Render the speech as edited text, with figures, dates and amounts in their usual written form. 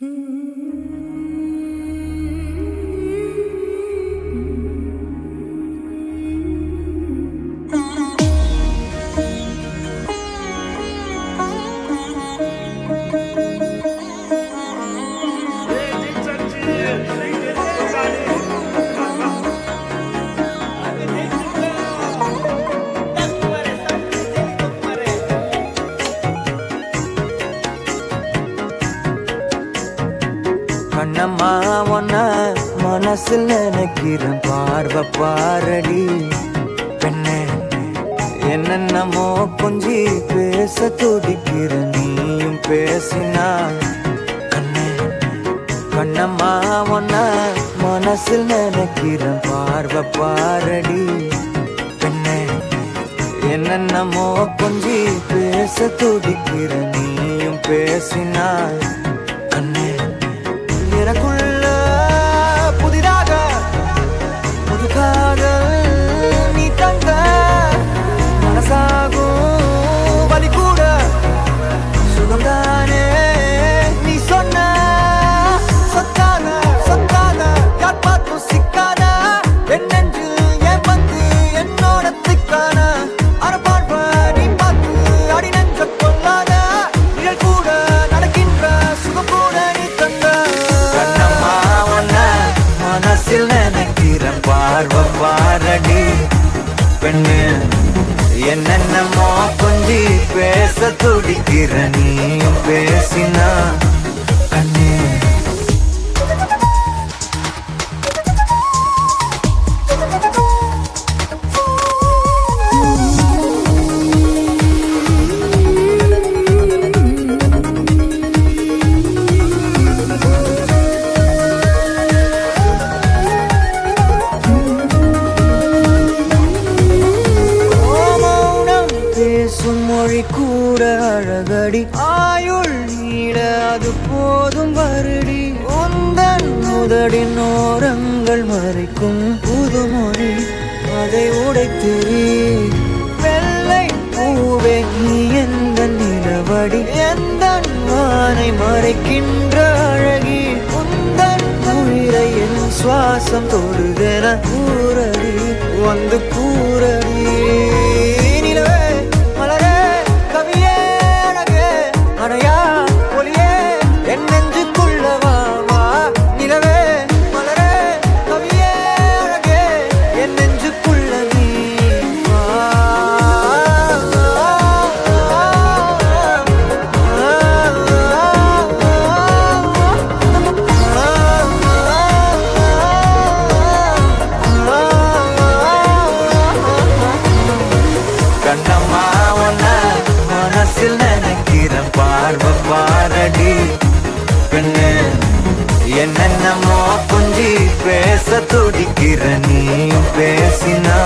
கண்ணம்மா ஒன்ன மனசில் நினைக்கிறேன், பார்வை பாரடி பெண்ணே. என்னென்னமோ கொஞ்சி பேச துடிக்கிற, நீயும் பேசினா கண்ணே. கண்ணம்மா ஒன்ன மனசில் நினைக்கிறேன், பார்வை பாரடி பெண்ணே. என்னென்னமோ கொஞ்சி பேச துடிக்கிற, நீயும் பேசினா கண்ணே. எனக்குள்ள புதிதாக புது காதல் நீ தங்க, மனசாகும் வலி கூட சுகம்தானே நீ சொன்ன. சொத்தான சொத்தான யார் பார்த்தும் சிக்கான என் நெஞ்சில் என் வந்து என்னோட திக்கான அரபாழ்வ நீ பார்த்து அடி நெஞ்ச கொள்ளாத நிழல் கூட நடக்கின்ற சுகம் கூட நீ தந்த. கண்ணம்மா ஒன்ன மனசில் நினைக்கிறேன், பார்வை பாரடி பெண்ணு. என்னென்னமோ கொஞ்சி பேச துடிக்கிற, நீயும் பேசினா கண்ணே. மொழி கூட அழகடி, ஆயுள் நீட அது போதும் வருடி. உந்தன் முதடின் ஓரங்கள் மறைக்கும் புதுமொழி, அதை உடைத்தெறி. வெள்ளை பூவே நீ எந்த நிலவடி, எந்த வானை மறைக்கின்ற அழகி. உந்தன் உயிரை என் சுவாசம் தொடுதென கூறடி, வந்து கூறடி. கண்ணம்மா ஒன்ன மனசில் நினைக்கிறேன், பார்வை பாரடி பெண்ணு. என்னென்னமோ கொஞ்சி பேச துடிக்கிற, நீயும் பேசினா